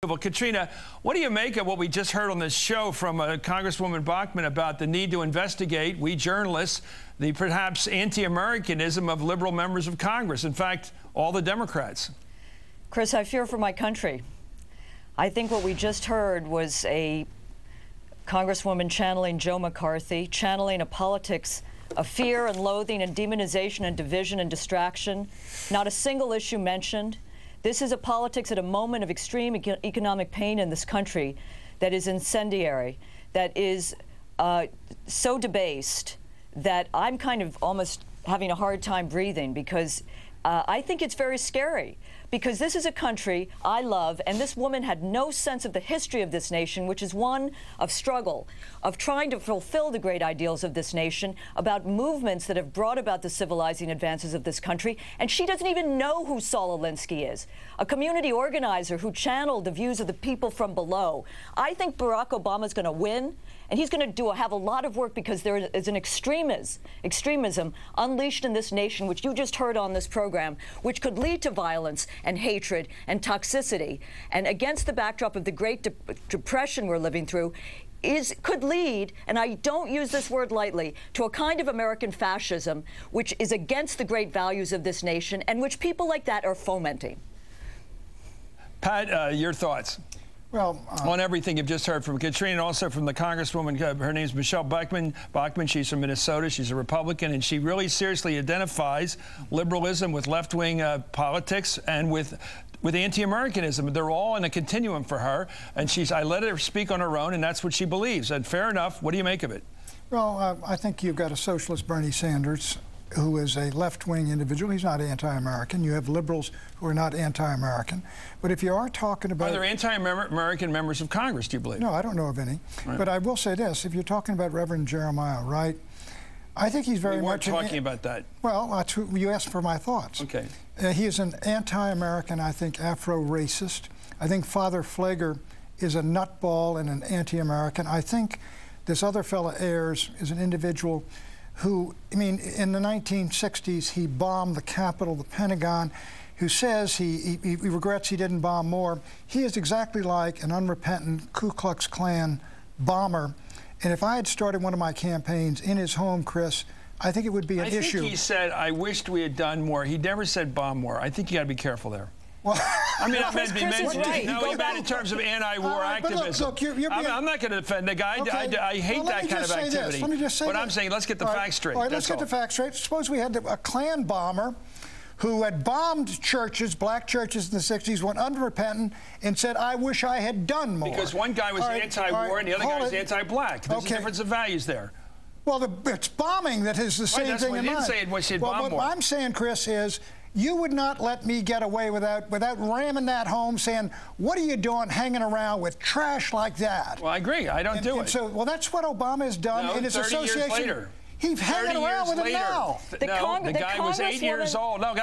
Well, Katrina, what do you make of what we just heard on this show from Congresswoman Bachmann about the need to investigate, we journalists, the perhaps anti-Americanism of liberal members of Congress, in fact, all the Democrats? Chris, I fear for my country. I think what we just heard was a Congresswoman channeling Joe McCarthy, channeling a politics of fear and loathing and demonization and division and distraction. Not a single issue mentioned. This is a politics at a moment of extreme economic pain in this country that is incendiary, that is so debased that I'm kind of almost having a hard time breathing, because I think it's very scary, because this is a country I love, and this woman had no sense of the history of this nation, which is one of struggle, of trying to fulfill the great ideals of this nation, about movements that have brought about the civilizing advances of this country, and she doesn't even know who Saul Alinsky is, a community organizer who channeled the views of the people from below. I think Barack Obama is going to win, and he's going to have a lot of work, because there is an extremism unleashed in this nation, which you just heard on this program, which could lead to violence and hatred and toxicity. And against the backdrop of the Great Depression we're living through, could lead, and I don't use this word lightly, to a kind of American fascism which is against the great values of this nation, and which people like that are fomenting. Pat, your thoughts? Well, on everything you've just heard from Katrina, and also from the Congresswoman. Her name's Michells Bachmann. She's from Minnesota. She's a Republican, and she really seriously identifies liberalism with left-wing politics and with anti-Americanism. They're all in a continuum for her, and I let her speak on her own, and that's what she believes. And fair enough. What do you make of it? Well, I think you've got a socialist, Bernie Sanders, who is a left-wing individual. He's not anti-American. You have liberals who are not anti-American. But if you are talking about... Are there anti-American members of Congress, do you believe? No, I don't know of any. Right. But I will say this. If you're talking about Reverend Jeremiah Wright, I think he's very much... We weren't talking about that. Well, you asked for my thoughts. Okay. He is an anti-American, I think, Afro-racist. I think Father Pfleger is a nutball and an anti-American. I think this other fellow, Ayers, is an individual who, I mean, in the 1960s, he bombed the Capitol, the Pentagon, who says he regrets he didn't bomb more. He is exactly like an unrepentant Ku Klux Klan bomber. And if I had started one of my campaigns in his home, Chris, I think it would be an issue. I think he said, I wished we had done more. He never said bomb more. I think you got to be careful there. Well, I mean, I meant right. he meant in terms of anti-war activism. Look, you're being... I'm not going to defend the guy. Okay. I hate that kind of activity. Let me just say but this. I'm saying, let's get the facts straight. All right, let's get the facts straight. Suppose we had a Klan bomber who had bombed churches, black churches in the 60s, went unrepentant, and said, I wish I had done more. Because one guy was anti-war and the other guy was anti-black. There's a difference of values there. Well, it's bombing that is the same thing in mind. Didn't say it was bomb more. What I'm saying, Chris, is you would not let me get away without ramming that home, saying, what are you doing hanging around with trash like that? Well, I agree. I don't do it. So, well, that's what Obama has done in his association. 30 years later. He's hanging around with him now. The guy was 8 years old. No, the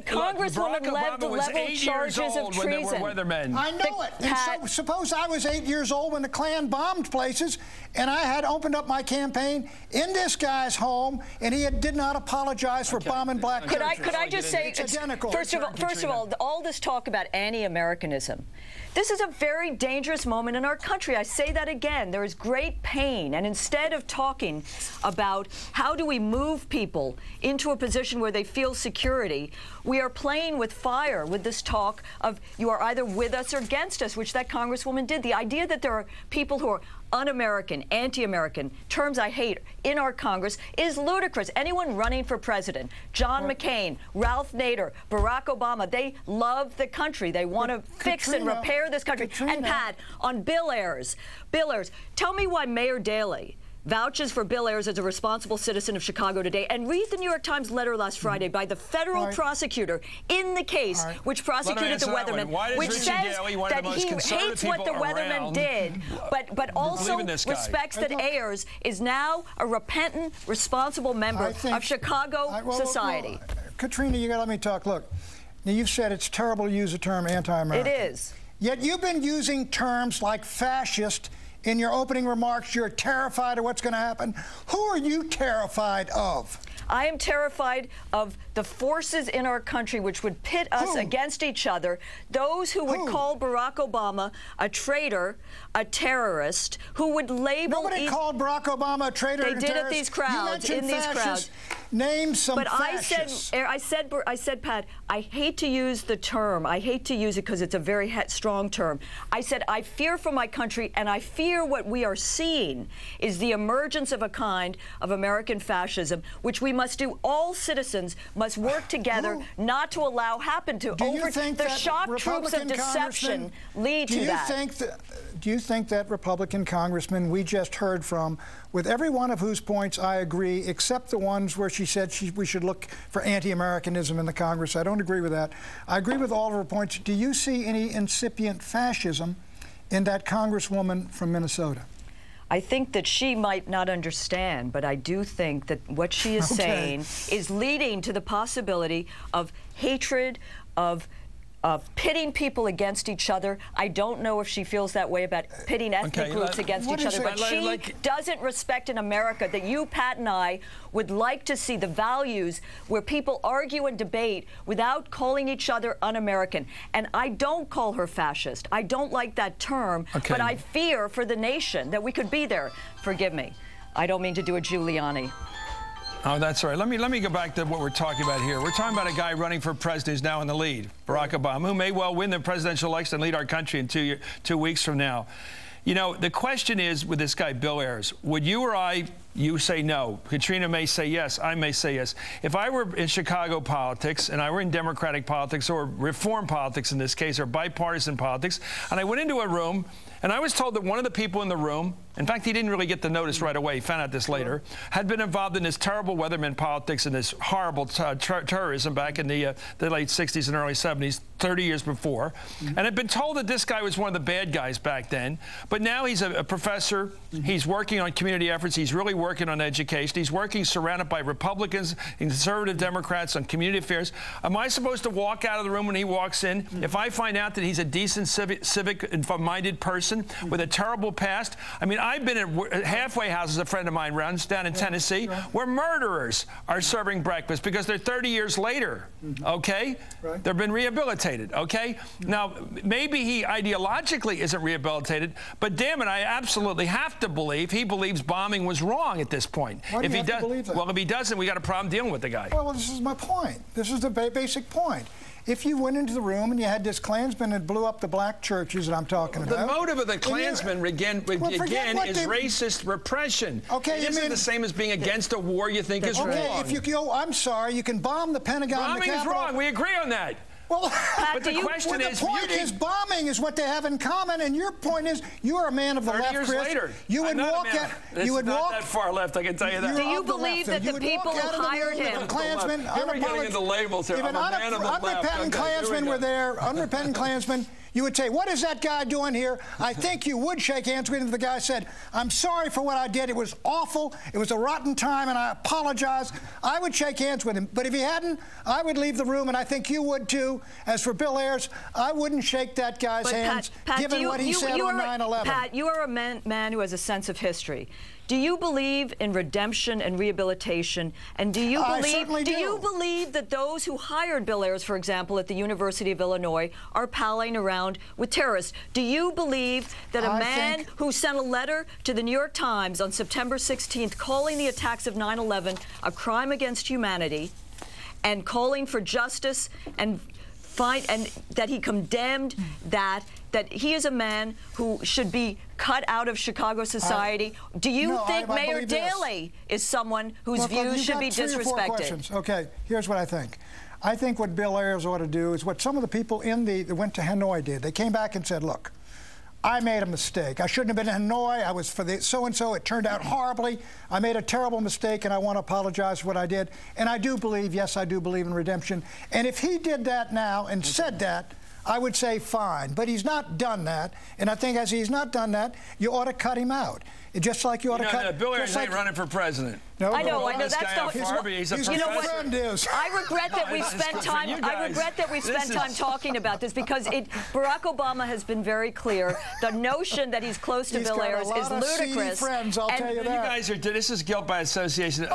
Congresswoman led the level charges of treason. When there were weathermen. I know it. And so, suppose I was 8 years old when the Klan bombed places, and I had opened up my campaign in this guy's home, and he did not apologize for bombing black churches. Could I just say, first of all this talk about anti-Americanism, this is a very dangerous moment in our country. I say that again. There is great pain, and instead of talking about how do we move people into a position where they feel security, we are playing with fire with this talk of you are either with us or against us, which that Congresswoman did. The idea that there are people who are un-American, anti-American, terms I hate, in our Congress is ludicrous. Anyone running for president, John McCain, Ralph Nader, Barack Obama, they love the country. They want to fix and repair this country. And Pat, on Bill Ayers, tell me why Mayor Daley vouches for Bill Ayers as a responsible citizen of Chicago today, and read the New York Times letter last Friday by the federal prosecutor in the case which prosecuted the weathermen, which says that he hates what the weathermen did, but also respects that Ayers is now a repentant, responsible member of Chicago society. Katrina, you got to let me talk. Look, now you've said it's terrible to use the term anti-American. It is. Yet you've been using terms like fascist in your opening remarks. You're terrified of what's going to happen. Who are you terrified of? I am terrified of the forces in our country which would pit us against each other. Those who would call Barack Obama a traitor, a terrorist, who would label... Nobody called Barack Obama a traitor. They did at these crowds, in these crowds. Name some fascists. But I said, Pat, I hate to use the term. I hate to use it because it's a very strong term. I said, I fear for my country, and I fear what we are seeing is the emergence of a kind of American fascism, which we must do. All citizens must work together not to allow happen to the shock troops of deception lead to that. Do you think that Republican congressman we just heard from, with every one of whose points I agree, except the ones where she said we should look for anti-Americanism in the Congress, I don't agree with that. I agree with all of her points. Do you see any incipient fascism in that congresswoman from Minnesota? I think that she might not understand, but I do think that what she is saying is leading to the possibility of hatred, of pitting people against each other. I don't know if she feels that way about pitting ethnic groups against each other, but she doesn't respect an America that you, Pat, and I would like to see, the values where people argue and debate without calling each other un-American. And I don't call her fascist. I don't like that term, but I fear for the nation that we could be there. Forgive me. I don't mean to do a Giuliani. Oh, that's right. Let me go back to what we're talking about here. We're talking about a guy running for president who's now in the lead, Barack Obama, who may well win the presidential election and lead our country in 2 weeks from now. You know, the question is with this guy, Bill Ayers, would you or I, you say no. Katrina may say yes. I may say yes. If I were in Chicago politics and I were in Democratic politics or reform politics in this case or bipartisan politics, and I went into a room and I was told that one of the people in the room, in fact, he didn't really get the notice right away, he found out this later, had been involved in this terrible weatherman politics and this horrible terrorism back in the late 60s and early 70s, 30 years before, and had been told that this guy was one of the bad guys back then. But now he's a professor. He's working on community efforts. He's really working on education. He's working surrounded by Republicans and conservative Democrats on community affairs. Am I supposed to walk out of the room when he walks in if I find out that he's a decent civic-minded person with a terrible past? I mean, I've been at halfway houses a friend of mine runs down in Tennessee where murderers are serving breakfast because they're 30 years later, okay? They've been rehabilitated, okay? Now, maybe he ideologically isn't rehabilitated, but damn it, I absolutely have to believe he believes bombing was wrong at this point. Why do you have to believe that? Well, if he doesn't, we got a problem dealing with the guy. Well, this is my point. This is the basic point. If you went into the room and you had this Klansman that blew up the black churches that I'm talking about. The motive of the Klansman, again is racist repression. Okay, it isn't the same as being against a war you think is wrong. If you I'm sorry, you can bomb the Pentagon. Bombing is wrong. We agree on that. Well, but the question is, bombing is what they have in common, and your point is, you are a man of the left, Chris. 30 years later, you would walk at, you would not walk that far left. I can tell you that. Do you believe that the people who hired him, Klansmen, we're getting into labels here. If an unrepentant Klansmen were there, unrepentant Klansmen, you would say, what is that guy doing here? I think you would shake hands with him if the guy said, I'm sorry for what I did. It was awful. It was a rotten time, and I apologize. I would shake hands with him. But if he hadn't, I would leave the room, and I think you would, too. As for Bill Ayers, I wouldn't shake that guy's hands, given what he said on 9/11. Pat, you are a man who has a sense of history. Do you believe in redemption and rehabilitation? And do you believe that those who hired Bill Ayers, for example, at the University of Illinois, are palling around with terrorists? Do you believe that a man who sent a letter to the New York Times on September 16th calling the attacks of 9/11 a crime against humanity and calling for justice and that he condemned that he is a man who should be cut out of Chicago society? Do you think Mayor Daley is someone whose views should be disrespected? Okay, here's what I think. I think what Bill Ayers ought to do is what some of the people that went to Hanoi did. They came back and said, look, I made a mistake. I shouldn't have been in Hanoi. I was for the so-and-so. It turned out horribly. I made a terrible mistake, and I want to apologize for what I did. And I do believe, yes, I do believe in redemption. And if he did that now and said that, I would say fine. But he's not done that. And I think as he's not done that, you ought to cut him out. Just like you ought to cut... Bill Ayers ain't running for president. No, I know. This That's guy the. off Harvey, he's a He's You know my what? friend is. I regret that we've This is spent good for time. you I guys. regret that we've spent time talking about this because Barack Obama has been very clear. The notion that he's close to Bill Ayers is ludicrous. Friends, I'll tell you that. You guys are. This is guilt by association.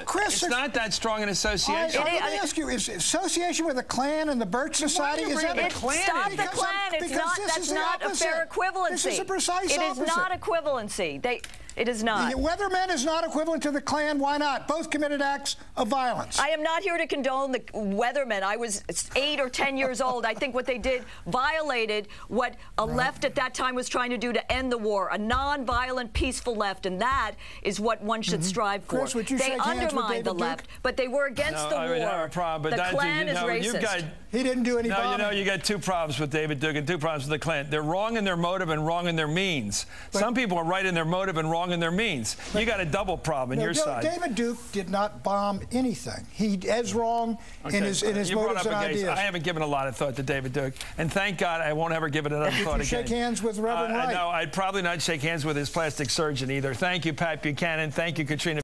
Chris, it's not that strong an association. Let me ask you: is association with the Klan and the Birch Society? Is that a Klan? Stop the Klan. It's not. That's not a fair equivalency. This is a precise opposite. It is not equivalency. It is not. The Weathermen is not equivalent to the Klan. Why not? Both committed acts of violence. I am not here to condone the Weathermen. I was 8 or 10 years old. I think what they did violated what a left at that time was trying to do to end the war, a non-violent, peaceful left, and that is what one should strive for. Chris, would you they shake hands with undermined the David left, Duke? but they were against the war. Have a problem, but the Klan is racist. He didn't do any bombing. You know, you got two problems with David Duke and two problems with the Klan. They're wrong in their motive and wrong in their means. Some people are right in their motive and wrong in their means. You got a double problem on your side. David Duke did not bomb anything. He is wrong in his motives and ideas. I haven't given a lot of thought to David Duke, and thank God I won't ever give it another thought again. Did you shake hands with Reverend Wright? No, I'd probably not shake hands with his plastic surgeon either. Thank you, Pat Buchanan. Thank you, Katrina.